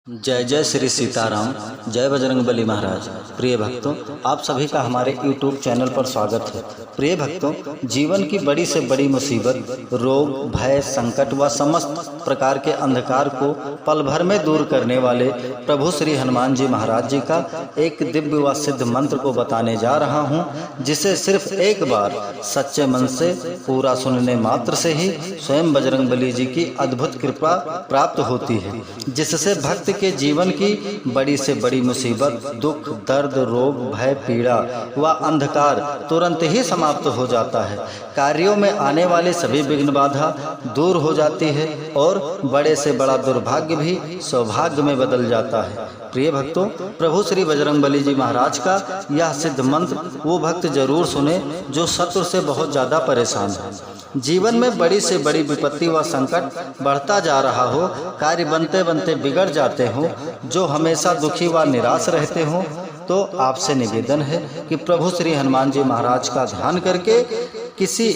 जय जय श्री सीताराम, जय बजरंगबली महाराज। प्रिय भक्तों, आप सभी का हमारे YouTube चैनल पर स्वागत है। प्रिय भक्तों, जीवन की बड़ी से बड़ी मुसीबत, रोग, भय, संकट व समस्त प्रकार के अंधकार को पल भर में दूर करने वाले प्रभु श्री हनुमान जी महाराज जी का एक दिव्य व सिद्ध मंत्र को बताने जा रहा हूँ, जिसे सिर्फ एक बार सच्चे मन से पूरा सुनने मात्र से ही स्वयं बजरंगबली जी की अद्भुत कृपा प्राप्त होती है, जिससे भक्त के जीवन की बड़ी से बड़ी मुसीबत, दुख, दर्द, रोग, भय, पीड़ा व अंधकार तुरंत ही समाप्त हो जाता है। कार्यों में आने वाले सभी विघ्न बाधा दूर हो जाती है और बड़े से बड़ा दुर्भाग्य भी सौभाग्य में बदल जाता है। प्रिय भक्तों, प्रभु श्री बजरंगबली जी महाराज का यह सिद्ध मंत्र वो भक्त जरूर सुने जो शत्रु से बहुत ज्यादा परेशान है। जीवन में बड़ी से बड़ी विपत्ति व संकट बढ़ता जा रहा हो, कार्य बनते बनते बिगड़ जाते हो, जो हमेशा दुखी व निराश रहते हो, तो आपसे निवेदन है कि प्रभु श्री हनुमान जी महाराज का ध्यान करके किसी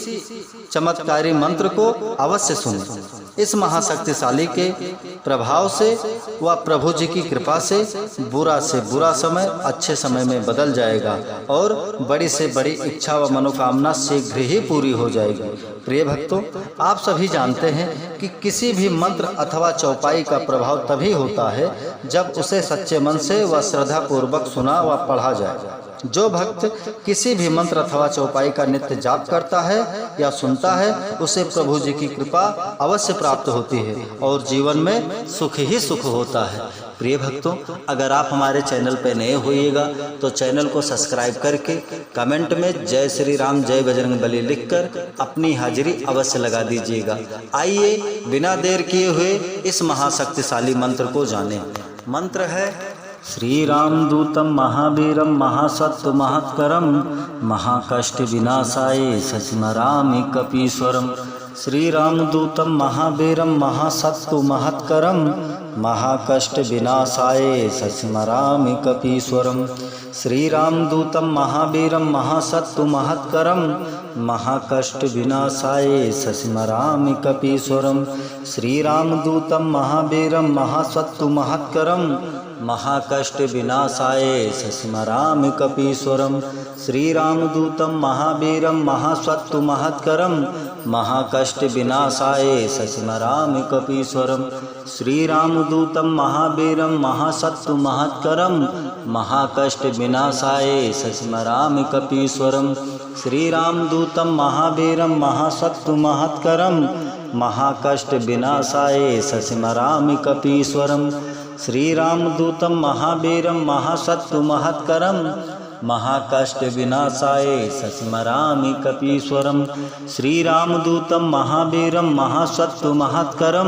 चमत्कारी मंत्र को अवश्य सुनें। इस महाशक्तिशाली के प्रभाव से व प्रभु जी की कृपा से बुरा समय अच्छे समय में बदल जाएगा और बड़ी से बड़ी इच्छा व मनोकामना शीघ्र ही पूरी हो जाएगी। प्रिय भक्तों, आप सभी जानते हैं कि किसी भी मंत्र अथवा चौपाई का प्रभाव तभी होता है जब उसे सच्चे मन से व श्रद्धा पूर्वक सुना व पढ़ा जाए। जो भक्त किसी भी मंत्र अथवा चौपाई का नित्य जाप करता है या सुनता है, उसे प्रभु जी की कृपा अवश्य प्राप्त होती है और जीवन में सुख ही सुख होता है। प्रिय भक्तों, अगर आप हमारे चैनल पर नए होइएगा तो चैनल को सब्सक्राइब करके कमेंट में जय श्री राम, जय बजरंगबली लिखकर अपनी हाजिरी अवश्य लगा दीजिएगा। आइए बिना देर किए हुए इस महाशक्तिशाली मंत्र को जानें। मंत्र है श्री राम दूतम महावीरम महासत्व महत्करम महाकष्ट विनाशाय सस्मरामि कपीश्वरम। श्री राम दूतम महावीरम महासत्व महत्करम महाकष्ट विनाशाय सस्मरामि कपीश्वरम। श्री राम दूतम महावीरम महासत्व महत्करम महाकष्ट विनाशाय सस्मरामि कपीश्वरम। श्री राम दूतम महावीरम महासत्व महत्करम महाकष्ट विनाशाय सस्मरामि कपीश्वरम। श्री राम दूतम महावीरम महासत्व महत्करम महाकष्ट विनाशाय सस्मरामि कपीश्वरम। श्री राम दूतम महावीरम महासत्व महत्करम महाकष्ट विनाशाय सस्मरामि कपीश्वरम। श्री राम दूतम महावीरम महासत्व महत्करम महाकष्ट विनाशाय सस्मरामि कपीश्वरम। श्री राम दूतम महावीरम महासत्व महत्करम महाकष्ट विनाशाय सस्मरामि कपीश्वरम। श्री राम दूतम महावीरम महासत्व महत्करम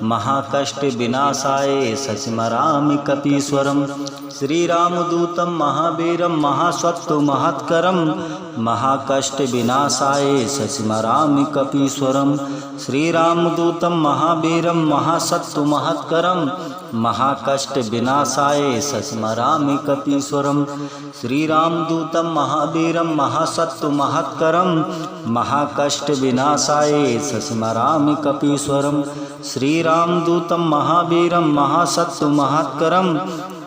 महाकष्ट विनाशाय सस्मरामि कपीश्वरम। श्री राम दूतम महावीरम महासत्व महत्करम महाकष्ट विनाशाय सस्मरामि कपीश्वरम। श्री राम दूतम महावीरम महासत्व महत्करम महाकष्ट विनाशाय सस्मरामि कपीश्वरम। श्री राम दूतम महावीरम महासत्व महत्करम महाकष्ट विनाशाय सस्मरामि कपीश्वरम। श्री राम दूतम महावीरम महासत्व महत्करम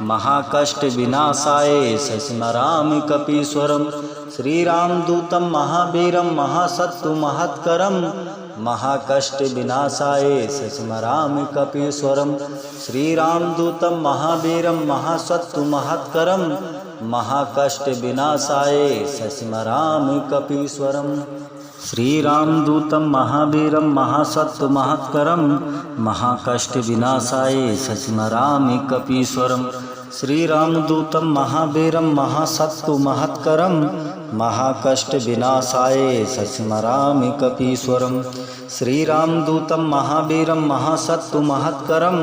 महाकष्ट विनाशाय सस्मरामि कपीश्वरम। श्री राम दूतम महावीरम महासत्व महत्करम महाकष्ट विनाशाय सस्मरामि कपीश्वरम। श्री राम दूतम महावीरम महासत्व महत्करम महाकष्ट विनाशाय सस्मरामि कपीश्वरम। श्री राम दूतम महावीरम महासत्व महत्करम महाकष्ट विनाशाय सस्मरामि कपीश्वरम। श्री राम दूतम महावीरम महासत्व महत्करम महाकष्ट विनाशाय सस्मरामि कपीश्वरम। श्री राम दूतम महावीरम महासत्व महत्करम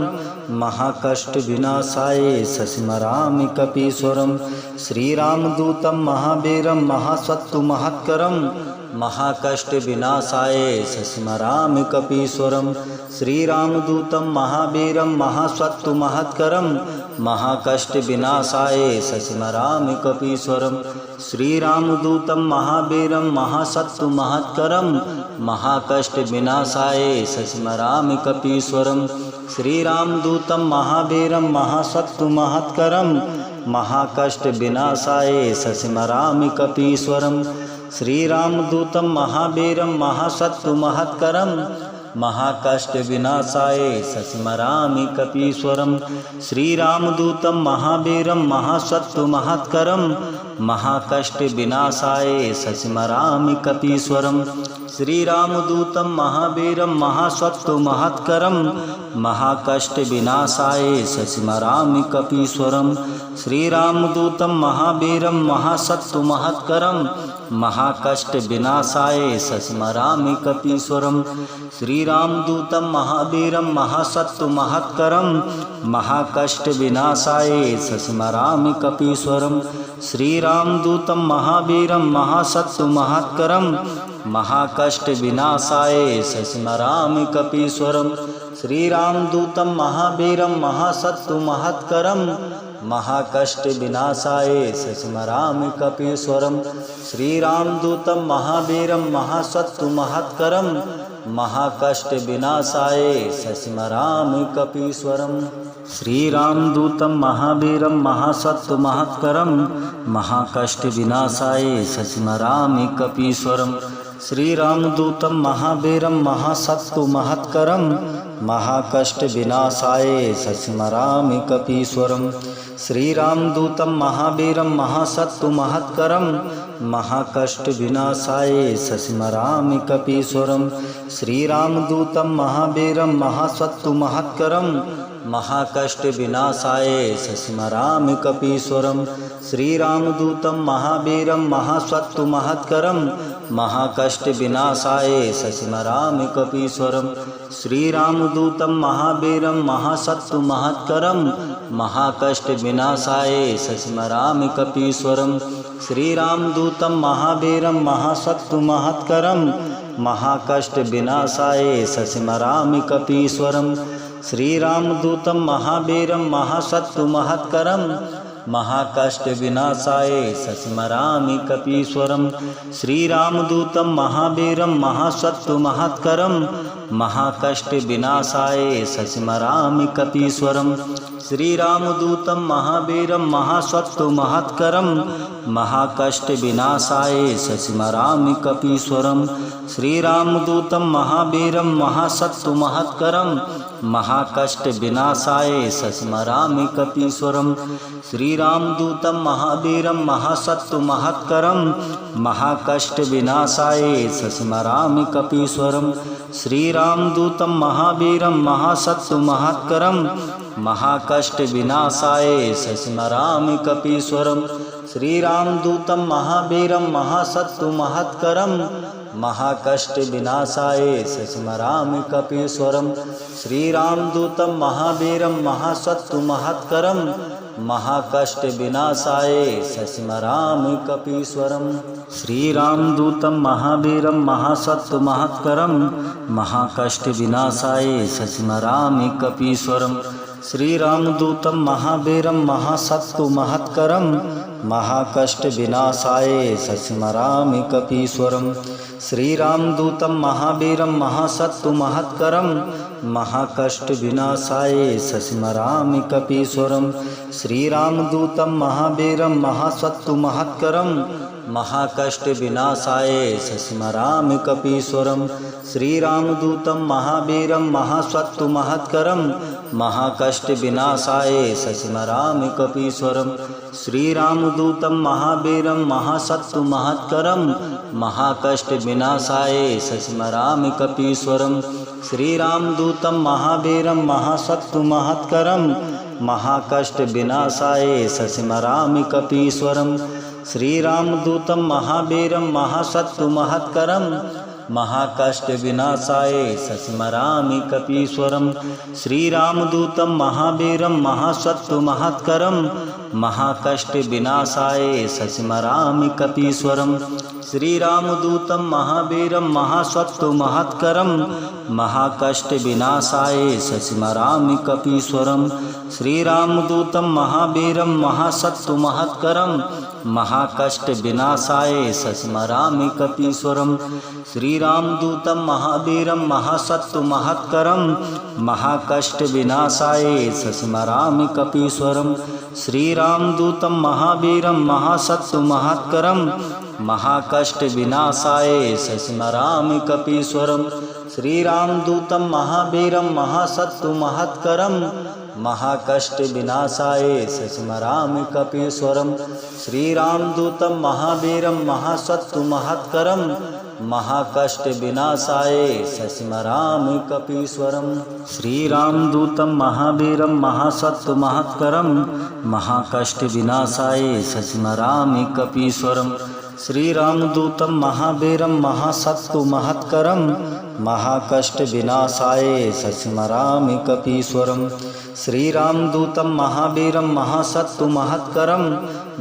महाकष्ट विनाशाय सस्मरामि कपीश्वरम। श्री राम दूतम महावीरम महासत्व महत्करम महाकष्ट विनाशाय सस्मरामि कपीश्वरम। श्रीरामदूतं महावीरं महासत्तु महत्करं महाकष्ट विनाशाय शशिमरामि कपीश्वरं। श्रीरामदूतं महावीरं महासत्तु महत्करं महाकष्ट विनाशाय शशिमरामि कपीश्वरं। श्रीरामदूतं महावीरं महासत्तु महत्करं महाकष्ट विनाशाय शशिमरामि कपीश्वरं। श्रीरामदूतं महावीरं महासत्तु महत्करं महाकष्ट विनाशाय शशिमरामि कपीश्वरं। श्रीरामदूतं महावीरं महासत्तु महत्करं महाकष्ट विनाशाय शशिमरामि कपीश्वरं। श्रीरामदूतं महावीरं महासत्तु महत्करं महाकष्ट विनाशाय शशिमरामि कपीश्वरं। श्रीरामदूतं महावीरं महासत्तु महत्करं महाकष्ट विनाशाय शशिमरामि कपीश्वरं। श्रीरामदूतं महावीरं महासत्तु महत्करं महाकष्ट विनाशाय शशिमरामि कपीश्वरं। श्रीरामदूतं महावीरं महासत्तु महत्करं महाकष्ट विनाशाय शशिमरामि कपीश्वरं। श्रीरामदूतं महावीरं महासत्तु महत्करं महाकष्ट विनाशाय शशिमरामि कपीश्वरं। श्रीरामदूतं महावीरं महासत्तु महत्करं महाकष्ट विनाशाय शशिमरामि कपीश्वरं। श्रीरामदूतं महावीरं महासत्तु महत्करं महाकष्ट विनाशाय शशिमरामि कपीश्वरं। श्रीरामदूतं महावीरं महासत्तु महत्करं महाकष्ट विनाशाय शशिमरामि कपीश्वरं। श्रीरामदूतं महावीरं महासत्तु महत्करं महाकष्ट विनाशाय शशिमरामि कपीश्वरं। श्रीरामदूतं महावीरं महासत्तु महत्करं महाकष्ट विनाशाय शशिमरामि कपीश्वरं। श्रीरामदूतं महावीरं महासत्तु महत्करं महाकष्ट विनाशाय शशिमरामि कपीश्वरं। श्रीरामदूतं महावीरं महासत्तु महत्करं महाकष्ट विनाशाय शशिमरामि कपीश्वरं। श्रीरामदूतं महावीरं महासत्तु महत्करं महाकष्ट विनाशाय शशिमरामि कपीश्वरं। श्रीरामदूतं महावीरं महासत्तु महत्करं महाकष्ट विनाशाय शशिमरामि कपीश्वरं। श्रीरामदूतं महावीरं महासत्तु महत्करं महाकष्ट विनाशाय शशिमरामि कपीश्वरं। श्रीरामदूतं महावीरं महासत्तु महत्करं महाकष्ट विनाशाय शशिमरामि कपीश्वरं। श्रीरामदूतं महावीरं महासत्तु महत्करं महाकष्ट विनाशाय शशिमरामि कपीश्वरं। श्रीरामदूतं महावीरं महासत्तु महत्करं महाकष्ट विनाशाय शशिमरामि कपीश्वरं। श्रीरामदूतं महावीरं महासत्तु महत्करं महाकष्ट विनाशाय शशिमरामि कपीश्वरं। श्रीरामदूतं महावीरं महासत्तु महत्करं महाकष्ट विनाशाय शशिमरामि कपीश्वरं। श्रीरामदूतं महावीरं महासत्तु महत्करं महाकष्ट विनाशाय शशिमरामि कपीश्वरं। श्रीरामदूतं महावीरं महासत्तु महत्करं महाकष्ट विनाशाय शशिमरामि कपीश्वरं। श्रीरामदूतं महावीरं महासत्तु महत्करं महाकष्ट विनाशाय शशिमरामि कपीश्वरं। श्रीरामदूतं महावीरं महासत्तु महत्करं महाकष्ट विनाशाय शशिमरामि कपीश्वरं। श्रीरामदूतं महावीरं महासत्तु महत्करं महाकष्ट विनाशाय शशिमरामि कपीश्वरं। श्रीरामदूतं महावीरं महासत्तु महत्करं महाकष्ट विनाशाय शशिमरामि कपीश्वरं। श्रीरामदूतं महावीरं महासत्तु महत्करं महाकष्ट विनाशाय शशिमरामि कपीश्वरं। श्रीरामदूतं महावीरं महासत्तु महत्करं महाकष्ट विनाशाय शशिमरामि कपीश्वरं। श्रीरामदूतं महावीरं महासत्तु महत्करं महाकष्ट विनाशाय शशिमरामि कपीश्वरं। श्रीरामदूतं महावीरं महासत्तु महत्करं महाकष्ट विनाशाय शशिमरामि कपीश्वरं। श्रीरामदूतं महावीरं महासत्तु महत्करं महाकष्ट विनाशाय शशिमरामि कपीश्वरम। श्रीरामदूतं महावीरं महासत्तु महत्करं महाकष्ट विनाशाय शशिमरामि कपीश्वरम। श्रीरामदूतं महावीरं महासत्तु महत्करं महाकष्ट विनाशाय शशिमरामि कपीश्वरम। श्रीरामदूतं महावीरं महासत्तु महत्करं महाकष्ट विनाशाय शशिमरामि कपीश्वरम। श्रीरामदूतं महावीरं महासत्तु महत्करं महाकष्ट विनाशाय शशिमरामि कपीश्वरम। श्रीरामदूतं महावीरं महासत्तु महत्करं महाकष्ट विनाशाय शशिमरामि कपीश्वरम। श्रीरामदूतं महावीरं महासत्तु महत्करं महाकष्ट विनाशाय शशिमरामि कपीश्वरम। श्रीरामदूतं महावीरं महासत्तु महत्करं महाकष्ट विनाशाय शशिमरामि कपीश्वरम। श्रीरामदूतं महावीरं महासत्तु महत्करं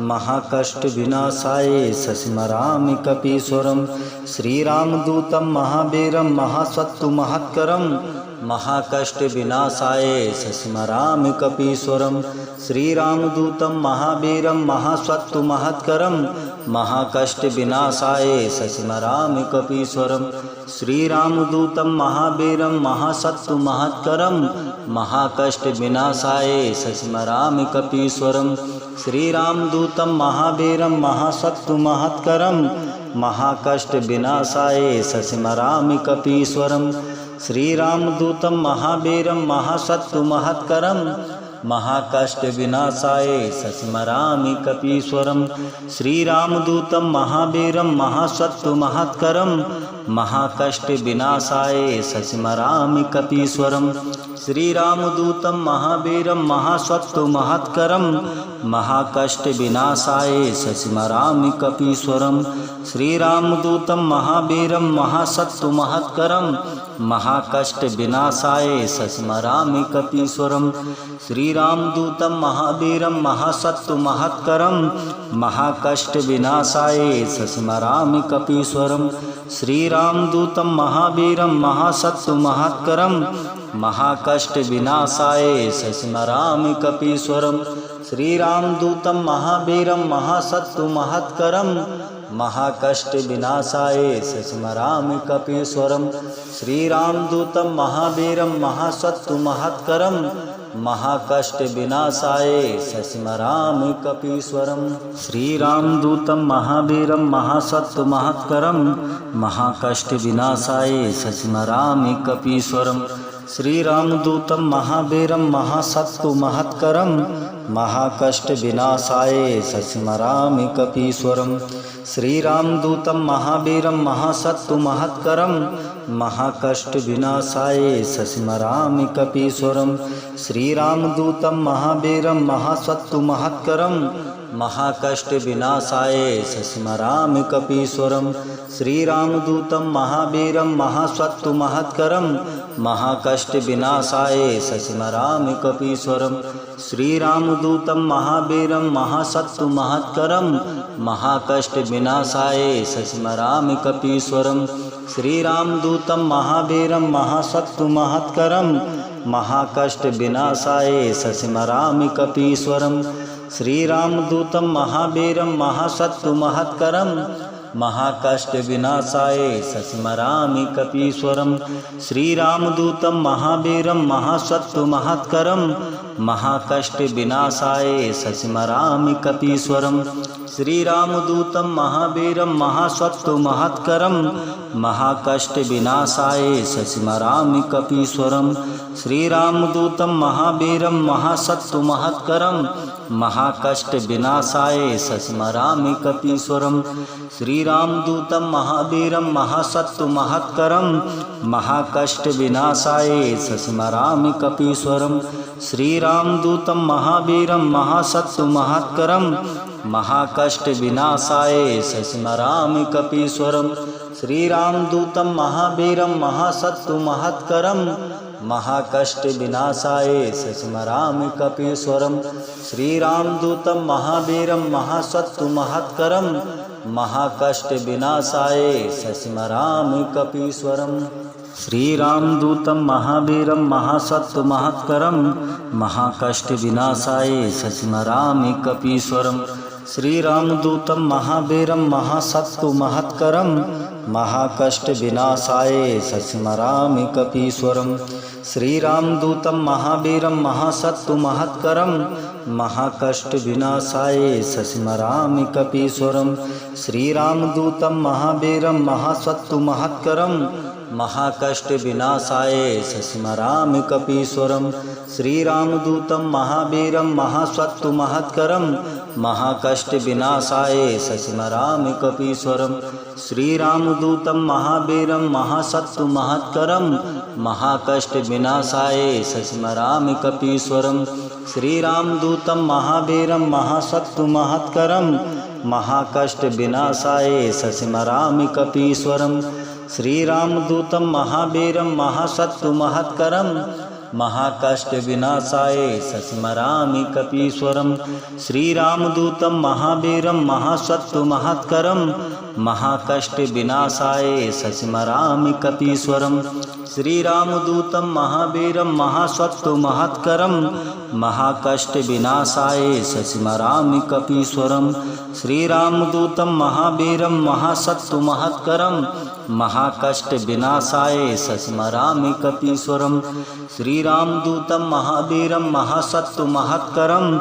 महाकष्ट विनाशाय शशिमरामि कपीश्वरम। श्रीरामदूतं महावीरं महासत्तु महत्करं महाकष्ट विनाशाय शशिमरामि कपीश्वरम। श्रीरामदूतं महावीरं महासत्तु महत्करं महाकष्ट विनाशाय शशिमरामि कपीश्वरम। श्रीरामदूतं महावीरं महासत्तु महत्करं महाकष्ट विनाशाय शशिमरामि कपीश्वरम। श्रीरामदूतं महावीरं महासत्तु महत्करं महाकष्ट विनाशाय शशिमरामि कपीश्वरम। श्रीरामदूतं महावीरं महासत्तु महत्करं महाकष्ट विनाशाय शशिमरामि कपीश्वरम। श्रीरामदूतं महावीरं महासत्तु महत्करं महाकष्ट विनाशाय शशिमरामि कपीश्वरम। श्रीरामदूतं महावीरं महासत्तु महत्करं महाकष्ट विनाशाय शशिमरामि कपीश्वरम। श्रीरामदूतं महावीरं महासत्तु महत्करं महाकष्ट विनाशाय शशिमरामि कपीश्वरम। श्रीरामदूतं महावीरं महासत्तु महत्करं महाकष्ट विनाशाय शशिमरामि कपीश्वरम। श्रीरामदूतं महावीरं महासत्तु महत्करं महाकष्ट विनाशाय शशिमरामि कपीश्वरम। श्रीरामदूतं महावीरं महासत्तु महत्करं महाकष्ट विनाशाय शशिमरामि कपीश्वरम। श्रीरामदूतं महावीरं महासत्तु महत्करं महाकष्ट विनाशाय शशिमरामि कपीश्वरम। श्रीरामदूतं महावीरं महासत्तु महत्करं महाकष्ट विनाशाय शशिमरामि कपीश्वरम। श्रीरामदूतं महावीरं महासत्तु महत्करं महाकष्ट विनाशाय शशिमरामि कपीश्वरम। श्रीरामदूतं महावीरं महासत्तु महत्करं महाकष्ट विनाशाय शशिमरामि कपीश्वरम। श्रीरामदूतं महावीरं महासत्तु महत्करं महाकष्ट विनाशाय शशिमरामि कपीश्वरम। श्रीरामदूतं महावीरं महासत्तु महत्करं महाकष्ट विनाशाय शशिमरामि कपीश्वरम। श्रीरामदूतं महावीरं महासत्तु महत्करं महाकष्ट विनाशाय शशिमरामि कपीश्वरम। श्रीरामदूतं महावीरं महासत्तु महत्करं महाकष्ट विनाशाय शशिमरामि कपीश्वरम। श्रीरामदूतं महावीरं महासत्तु महत्करं महाकष्ट विनाशाय शशिमरामि कपीश्वरम। श्रीरामदूतं महावीरं महासत्तु महत्करं महाकष्ट विनाशाय शशिमरामि कपीश्वरम। श्रीरामदूतं महावीरं महासत्तु महत्करं महाकष्ट विनाशाय शशिमरामि कपीश्वरम। श्रीरामदूतं महावीरं महासत्तु महत्करं महाकष्ट विनाशाय शशिमरामि कपीश्वरम। श्रीरामदूतं महावीरं महासत्तु महत्करं महाकष्ट विनाशाय शशिमरामि कपीश्वरम। श्रीरामदूतं महावीरं महासत्तु महत्करं महाकष्ट विनाशाय शशिमरामि कपीश्वरम। श्रीरामदूतं महावीरं महासत्तु महत्करं महाकष्ट विनाशाय शशिमरामि कपीश्वरम। श्रीरामदूतं महावीरं महासत्तु महत्करं महाकष्ट विनाशाय शशिमरामि कपीश्वरम। श्रीरामदूतं महावीरं महासत्व महत्करं महाकष्टविनाशाय शशिमरामि कपीश्वरम्। श्रीरामदूतं महावीरं महासत्व महत्करं महाकष्टविनाशाय शशिमरामि कपीश्वरम्। श्रीरामदूतं महावीरं महासत्व महत्करं महाकष्टविनाशाय शशिमरामि कपीश्वरम्। श्रीरामदूतं महावीरं महासत्व महत्करं महाकष्टविनाशाय शशिमरामि कपीश्वरम्। श्रीरामदूतं महावीरं महासत्व महत्करं महाकष्टविनाशाय शशिमरामि कपीश्वरम्। श्रीरामदूतं महावीरं महासत्व महत्करं महाकष्टविनाशाय शशिमरामि कपीश्वरम्। श्रीरामदूतं महावीरं महासत्व महत्करं महाकष्टविनाशाय शशिमरामि कपीश्वरम्। श्रीरामदूतं महावीरं महासत्व महत्करं महाकष्टविनाशाय शशिमरामि कपीश्वरम्। श्रीरामदूतं महावीरं महासत्व महत्करं महाकष्टविनाशाय शशिमरामि कपीश्वरम्। श्रीरामदूतं महावीरं महासत्व महत्करं महाकष्टविनाशाय शशिमरामि कपीश्वरम्। श्रीरामदूतं महावीरं महासत्व महत्करं महाकष्टविनाशाय शशिमरामि कपीश्वरम्। श्रीरामदूतं महावीरं महासत्व महत्करं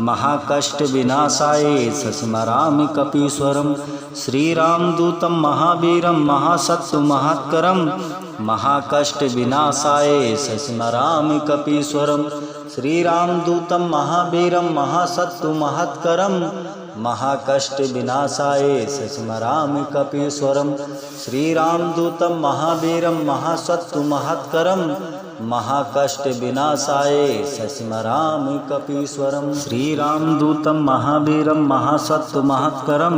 महाकष्टविनाशाय शशिमरामि कपीश्वरम्। श्रीरामदूतं महावीरं महासत्व महत्करं महाकष्टविनाशाय शशिमरामि कपीश्वरम्। श्रीरामदूतं महावीरं महासत्व महत्करं महाकष्टविनाशाय शशिमरामि कपीश्वरम्। श्रीरामदूतं महावीरं महासत्व महत्करं महाकष्टविनाशाय शशिमरामि कपीश्वरम्। श्रीरामदूतं महावीरं महासत्व महत्करं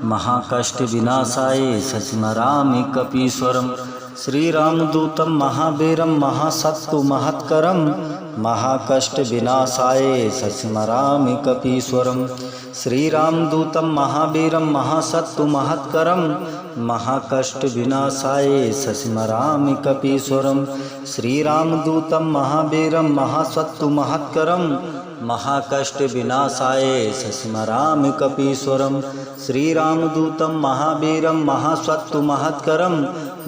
महाकष्टविनाशाय शशिमरामि कपीश्वरम्। श्रीरामदूतं महावीरं महासत्व महत्करं महाकष्टविनाशाय शशिमरामि कपीश्वरम्। श्रीरामदूतं महावीरं महासत्व महत्करं महाकष्टविनाशाय शशिमरामि कपीश्वरम्। श्रीरामदूतं महावीरं महासत्व महत्करं महाकष्टविनाशाय शशिमरामि कपीश्वरम्। श्रीरामदूतं महावीरं महासत्व महत्करं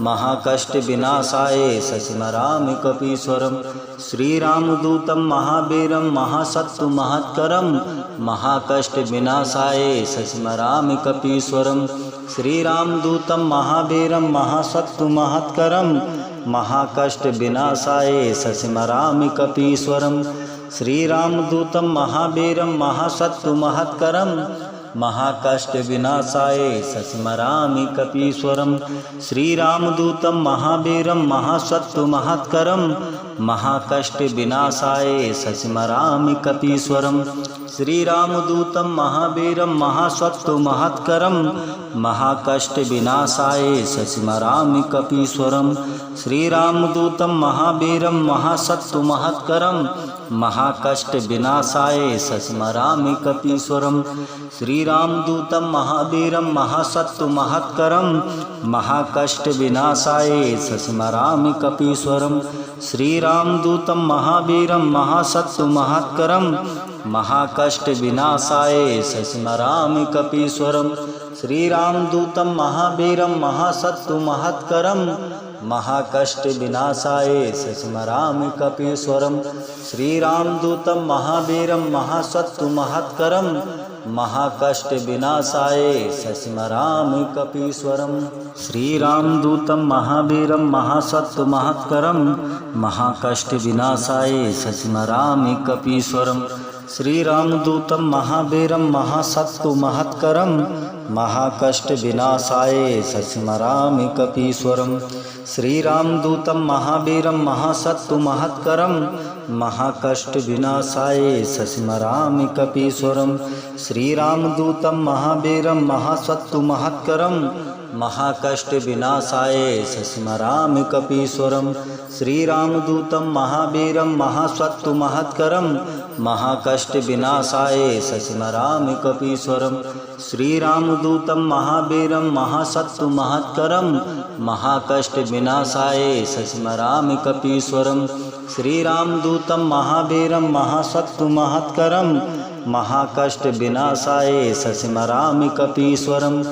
महाकष्टविनाशाय शशिमरामि कपीश्वरम्। श्रीरामदूतं महावीरं महासत्व महत्करं महाकष्टविनाशाय शशिमरामि कपीश्वरम्। श्रीरामदूतं महावीरं महासत्व महत्करं महाकष्टविनाशाय शशिमरामि कपीश्वरम्। श्रीरामदूतं महावीरं महासत्व महत्करं महाकष्टविनाशाय शशिमरामि कपीश्वरम्। श्रीरामदूतं महावीरं महासत्व महत्करं महाकष्टविनाशाय शशिमरामि कपीश्वरम्। श्रीरामदूतं महावीरं महासत्व महत्करं महाकष्टविनाशाय शशिमरामि कपीश्वरम्। श्रीरामदूतं महावीरं महासत्व महत्करं महाकष्टविनाशाय शशिमरामि कपीश्वरम्। श्रीरामदूतं महावीरं महासत्व महत्करं महाकष्टविनाशाय शशिमरामि कपीश्वरम्। श्रीरामदूतं महावीरं महासत्व महत्करं महाकष्टविनाशाय शशिमरामि कपीश्वरम्। श्रीरामदूतं महावीरं महासत्व महत्करं महाकष्टविनाशाय शशिमरामि कपीश्वरम्। श्रीरामदूतं महावीरं महासत्व महत्करं महाकष्टविनाशाय शशिमरामि कपीश्वरम्। श्रीरामदूतं महावीरं महासत्व महत्करं महाकष्टविनाशाय शशिमरामि कपीश्वरम्। श्रीरामदूतं महावीरं महासत्व महत्करं महाकष्टविनाशाय शशिमरामि कपीश्वरम्। श्रीरामदूतं महावीरं महासत्व महत्करं महाकष्टविनाशाय शशिमरामि कपीश्वरम्। श्रीरामदूतं महावीरं महासत्व महत्करं महाकष्ट विनाशाय शशिमरामि कपीश्वरम। श्रीरामदूतं महावीरं महासत्तु महत्करं महाकष्ट विनाशाय शशिमरामि कपीश्वरम। श्रीरामदूतं महावीरं महासत्तु महत्करं महाकष्ट विनाशाय शशिमरामि कपीश्वरम। श्रीरामदूतं महावीरं महासत्तु महत्करं महाकष्ट विनाशाय शशिमरामि कपीश्वरम।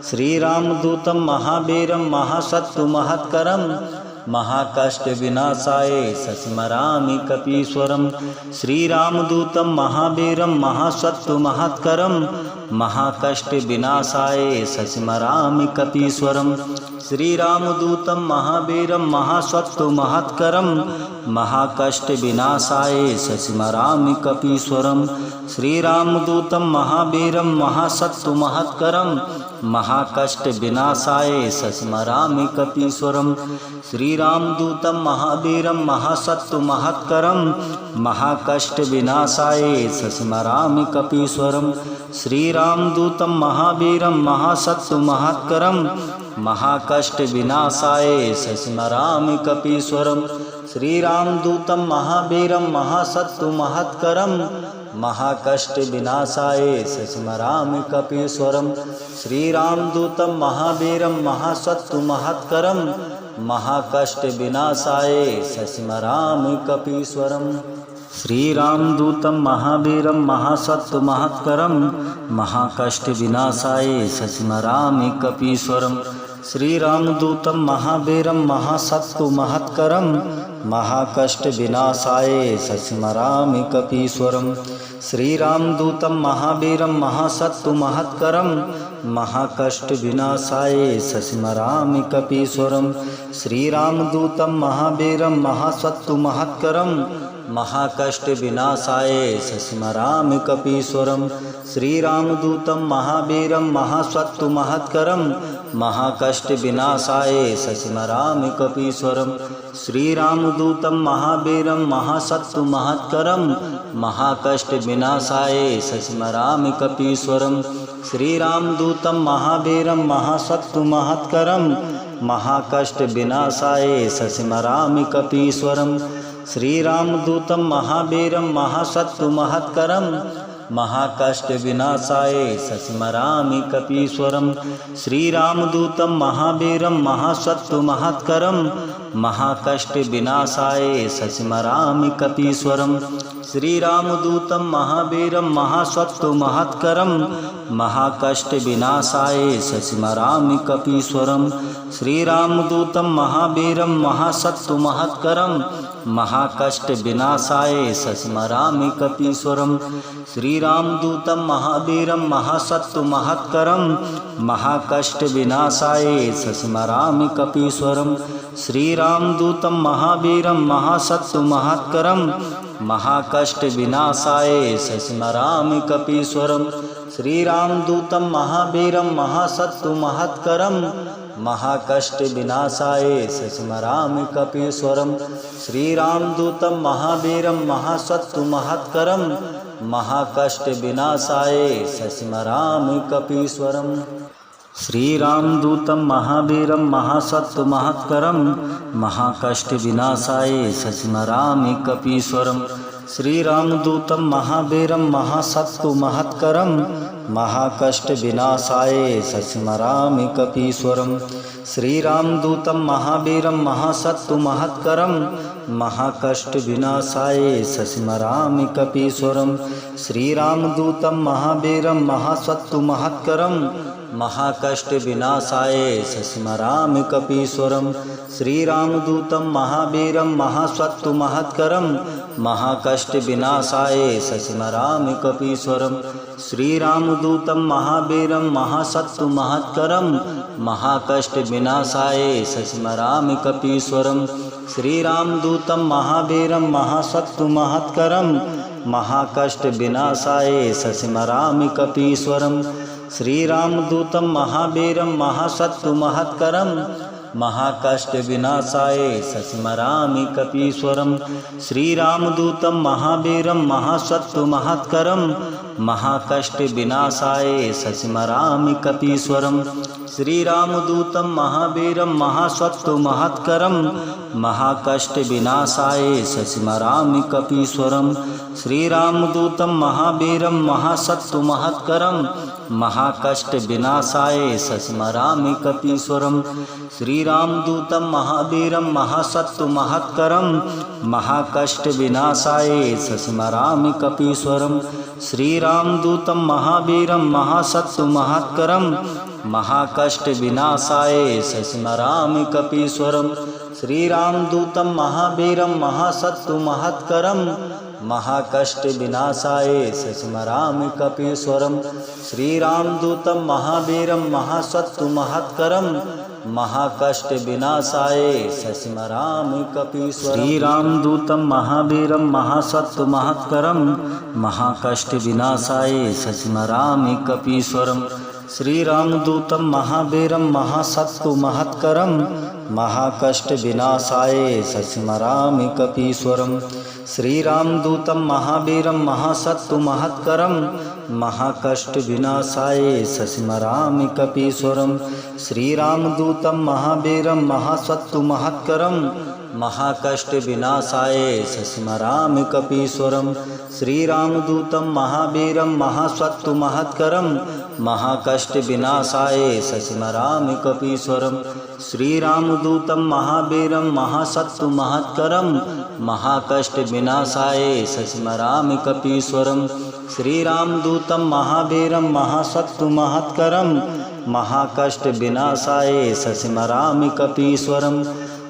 श्रीरामदूतं महावीरं महासत्तु महत्करं महाकष्ट विनाशाय शशिमरामि कपीश्वरम। श्रीरामदूतं महावीरं महासत्तु महत्करं महाकष्ट विनाशाय शशिमरामि कपीश्वरम। श्रीरामदूतं महावीरं महासत्तु महत्करं महाकष्ट विनाशाय शशिमरामि कपीश्वरम। श्रीरामदूतं महावीरं महासत्तु महत्करं महाकष्ट विनाशाय शशिमरामि कपीश्वरम। श्रीरामदूतं महावीरं महासत्तु महत्करं महाकष्ट विनाशाय शशिमरामि कपीश्वरम। श्रीरामदूतं महावीरं महासत्तु महत्करं महाकष्ट विनाशाय शशिमरामि कपीश्वरम। श्रीरामदूतं महावीरं महासत्तु महत्करं महाकष्ट विनाशाय शशिमरामि कपीश्वरम। श्रीरामदूतं महावीरं महासत्तु महत्करं महाकष्ट विनाशाय शशिमरामि कपीश्वरम। श्रीरामदूतं महावीरं महासत्तु महत्करं महाकष्ट विनाशाय शशिमरामि कपीश्वरम। श्रीरामदूतं महावीरं महासत्तु महत्करं महाकष्ट विनाशाय शशिमरामि कपीश्वरम। श्रीरामदूतं महावीरं महासत्तु महत्करं महाकष्ट विनाशाय शशिमरामि कपीश्वरम। श्रीरामदूतं महावीरं महासत्तु महत्करं महाकष्ट विनाशाय शशिमरामि कपीश्वरम। श्रीरामदूतं महावीरं महासत्तु महत्करं महाकष्ट विनाशाय शशिमरामि कपीश्वरम। श्रीरामदूतं महावीरं महासत्तु महत्करं महाकष्ट विनाशाय शशिमरामि कपीश्वरम। श्रीरामदूतं महावीरं महासत्तु महत्करं महाकष्ट विनाशाय शशिमरामि कपीश्वरम। श्रीरामदूतं महावीरं महासत्तु महत्करं महाकष्ट विनाशाय शशिमरामि कपीश्वरम। श्रीरामदूतं महावीरं महासत्तु महत्करं महाकष्ट विनाशाय शशिमरामि कपीश्वरम। श्रीरामदूतं महावीरं महासत्तु महत्करं महाकष्ट विनाशाय शशिमरामि कपीश्वरम। श्रीरामदूतं महावीरं महासत्तु महत्करं महाकष्ट विनाशाय शशिमरामि कपीश्वरम। श्रीरामदूतं महावीरं महासत्तु महत्करं महाकष्ट विनाशाय शशिमरामि कपीश्वरम। श्रीरामदूतं महावीरं महासत्तु महत्करं महाकष्ट विनाशाय शशिमरामि कपीश्वरम। श्रीरामदूतं महावीरं महासत्तु महत्करं महाकष्ट विनाशाय शशिमरामि कपीश्वरम। श्रीरामदूतं महावीरं महासत्तु महत्करं महाकष्ट विनाशाय शशिमरामि कपीश्वरम। श्रीरामदूतं महावीरं महासत्तु महत्करं महाकष्ट विनाशाय शशिमरामि कपीश्वरम। श्रीरामदूतं महावीरं महासत्तु महत्करं महाकष्ट विनाशाय शशिमरामि कपीश्वरम। श्रीरामदूतं महावीरं महासत्तु महत्करं महाकष्ट विनाशाय शशिमरामि कपीश्वरम। श्रीरामदूतं महावीरं महासत्तु महत्करं महाकष्ट विनाशाय शशिमरामि कपीश्वरम। श्रीरामदूतं महावीरं महासत्तु महत्करं महाकष्ट विनाशाय शशिमरामि कपीश्वरम। श्रीरामदूतं महावीरं महासत्तु महत्करं महाकष्ट विनाशाय शशिमरामि कपीश्वरम। श्रीरामदूतं महावीरं महासत्तु महत्करं महाकष्ट विनाशाय शशिमरामि कपीश्वरम। श्रीरामदूतं महावीरं महासत्तु महत्करं महाकष्ट विनाशाय शशिमरामि कपीश्वरम। श्रीरामदूतं महावीरं महासत्तु महत्करं महाकष्ट विनाशाय शशिमरामि कपीश्वरम। श्रीरामदूतं महावीरं महासत्तु महत्करं महाकष्टविनाशाय शशिमरामि कपीश्वरं श्रीरामदूतं महावीरं महासत्तु महत्करं महाकष्टविनाशाय शशिमरामि कपीश्वरं श्रीरामदूतं महावीरं महासत्तु महत्करं महाकष्टविनाशाय शशिमरामि कपीश्वरं श्रीरामदूतं महावीरं महासत्तु महत्करं महाकष्टविनाशाय शशिमरामि कपीश्वरं श्रीरामदूतं महावीरं महासत्तु महत्करं महाकष्टविनाशाय शशिमरामि कपीश्वरं श्रीरामदूतं महावीरं महासत्तु महत्करं महाकष्टविनाशाय शशिमरामि कपीश्वरं श्रीरामदूतं महावीरं महासत्तु महत्करं महाकष्टविनाशाय शशिमरामि कपीश्वरं श्रीरामदूतं महावीरं महासत्तु महत्करं महाकष्टविनाशाय शशिमरामि कपीश्वरं श्रीरामदूतं महावीरं महासत्तु महत्करं महाकष्टविनाशाय शशिमरामि कपीश्वरं श्रीरामदूतं महावीरं महासत्तु महत्करं महाकष्टविनाशाय शशिमरामि कपीश्वरं श्रीरामदूतं महावीरं महासत्तु महत्करं महाकष्टविनाशाय शशिमरामि कपीश्वरं श्रीरामदूतं महावीरं महासत्तु महत्करं महाकष्टविनाशाय शशिमरामि कपीश्वरं श्रीरामदूतं महावीरं महासत्तु महत्करं महाकष्टविनाशाय शशिमरामि कपीश्वरं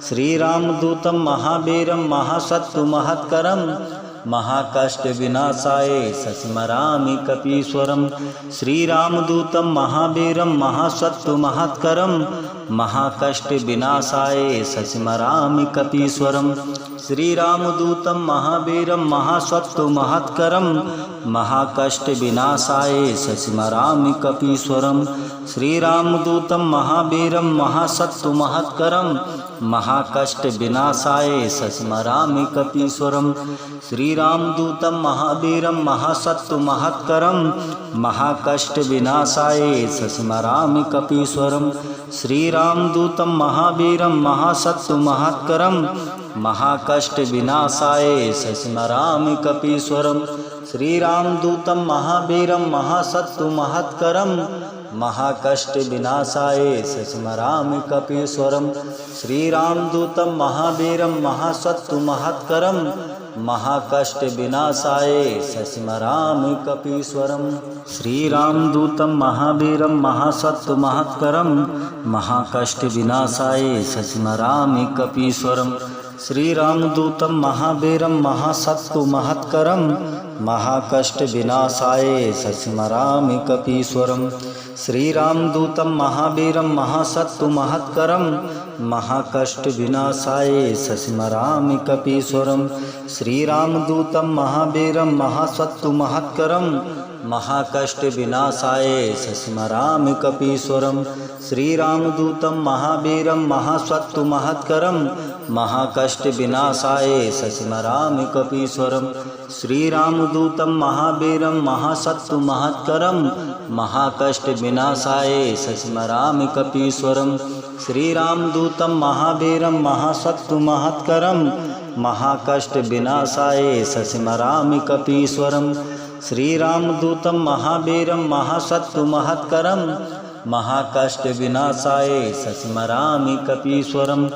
श्रीरामदूतं महावीरं महासत्तु महत्करं महाकष्टविनाशाय शशिमरामि कपीश्वरं श्रीरामदूतं महावीरं महासत्तु महत्करं महाकष्टविनाशाय शशिमरामि कपीश्वरं श्रीरामदूतं महावीरं महासत्तु महत्करं महाकष्टविनाशाय शशिमरामि कपीश्वरं श्रीरामदूतं महावीरं महासत्तु महत्करं महाकष्टविनाशाय शशिमरामि कपीश्वरं श्रीरामदूतं महावीरं महासत्तु महत्करं महाकष्टविनाशाय शशिमरामि कपीश्वरं श्रीरामदूतं महावीरं महासत्तु महत्करं महाकष्टविनाशाय शशिमरामि कपीश्वरं श्रीरामदूतं महावीरं महासत्तु महत्करं महाकष्टविनाशाय शशिमरामि कपीश्वरं श्रीरामदूतं महावीरं महासत्तु महत्करं महाकष्टविनाशाय शशिमरामि कपीश्वरं श्रीरामदूतं महावीरं महासत्तु महत्करं महाकष्टविनाशाय शशिमरामि कपीश्वरं श्रीरामदूतं महावीरं महासत्तु महत्करं महाकष्टविनाशाय शशिमरामि कपीश्वरं श्रीरामदूतं महावीरं महासत्तु महत्करं महाकष्टविनाशाय शशिमरामि कपीश्वरं श्रीरामदूतं महावीरं महासत्तु महत्करं महाकष्टविनाशाय शशिमरामि कपीश्वरं श्रीरामदूतं महावीरं महासत्तु महत्करं महाकष्टविनाशाय शशिमरामि कपीश्वरं श्रीरामदूतं महावीरं महासत्तु महत्करं महाकष्टविनाशाय शशिमरामि कपीश्वरं श्रीरामदूतं महावीरं महासत्तु महत्करं महाकष्टविनाशाय शशिमरामि कपीश्वरं श्रीरामदूतं महावीरं महासत्तु महत्करं महाकष्टविनाशाय शशिमरामि कपीश्वरं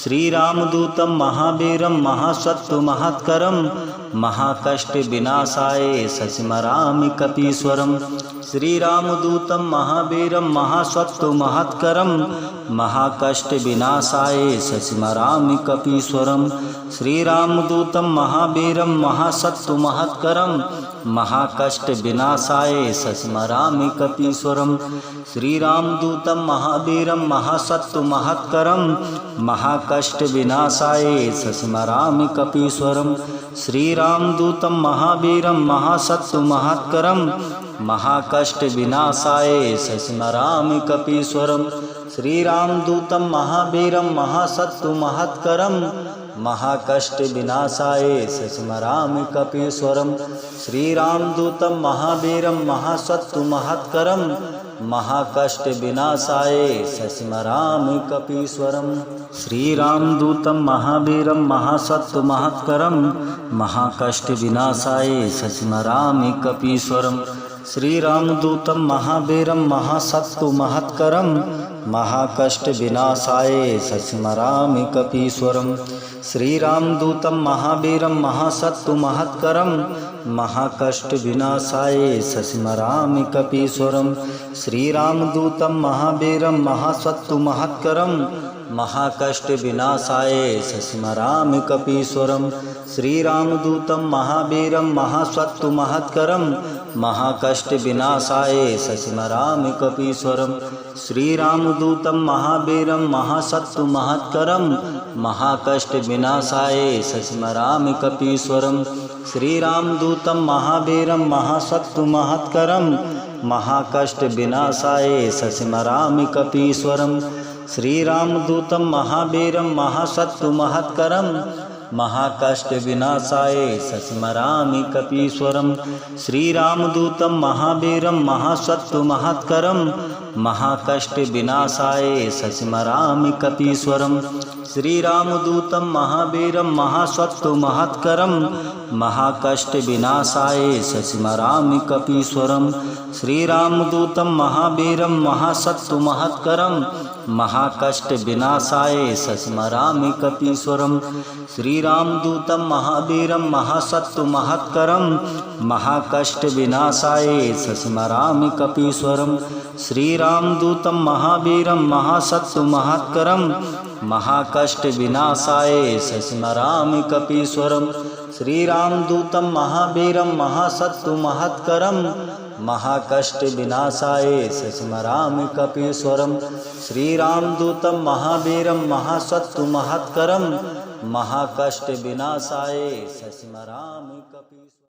श्रीरामदूतं महावीरं महासत्तु महत्करं महाकष्टविनाशाय शशिमरामि कपीश्वरं श्रीरामदूतं महावीरं महासत्तु महत्करं महाकष्टविनाशाय शशिमरामि कपीश्वरं श्रीरामदूतं महावीरं महासत्तु महत्करं महाकष्टविनाशाय शशिमरामि कपीश्वरं श्रीरामदूतं महावीरं महासत्तु महत्करं महाकष्टविनाशाय शशिमरामि कपीश्वरं श्रीरामदूतं महावीरं महासत्तु महत्करं महाकष्टविनाशाय शशिमरामि कपीश्वरं श्रीरामदूतं महावीरं महासत्तु महत्करं महाकष्ट विनाशाय सस्मरामि कपीश्वरम। श्रीरामदूतं महावीरं महासत्तु महत्करं महाकष्ट विनाशाय सस्मरामि कपीश्वरम। श्रीरामदूतं महावीरं महासत्तु महत्करं महाकष्ट विनाशाय सस्मरामि कपीश्वरम। श्रीरामदूतं महावीरं महासत्तु महत्करं महाकष्ट विनाशाय सस्मरामि कपीश्वरम। श्रीरामदूतं महावीरं महासत्तु महत्करं महाकष्ट विनाशाय सस्मरामि कपीश्वरम। श्रीरामदूतं महावीरं महासत्तु महत्करं महाकष्ट विनाशाय सस्मरामि कपीश्वरम। श्रीरामदूतं महावीरं महासत्तु महत्करं महाकष्ट विनाशाय सस्मरामि कपीश्वरम। श्रीरामदूतं महावीरं महासत्तु महत्करं महाकष्ट विनाशाय सस्मरामि कपीश्वरम। श्रीरामदूतं महावीरं महासत्तु महत्करं महाकष्ट विनाशाय सस्मरामि कपीश्वरम। श्रीरामदूतं महावीरं महासत्तु महत्करं महाकष्ट विनाशाय सस्मरामि कपीश्वरम। श्रीरामदूतं महावीरं महासत्तु महत्करं महाकष्ट विनाशाय सस्मरामि कपीश्वरम। श्रीरामदूतं महावीरं महासत्तु महत्करं महाकष्ट विनाशाय सस्मरामि कपीश्वरम। श्रीरामदूतं महावीरं महासत्तु महत्करं महाकष्ट विनाशाय सस्मरामि कपीश्वरम। श्रीरामदूतं महावीरं महासत्तु महत्करं महाकष्ट विनाशाय सस्मरामि कपीश्वरम। श्रीरामदूतं महावीरं महासत्तु महत्करं महाकष्ट विनाशाय सस्मरामि कपीश्वरम। श्रीरामदूतं महावीरं महासत्तु महत्करं महाकष्ट विनाशाय सस्मरामि कपीश्वरम। श्रीरामदूतं महावीरं महासत्तु महत्करं महाकष्ट विनाशाय सस्मरामि कपीश्वरम।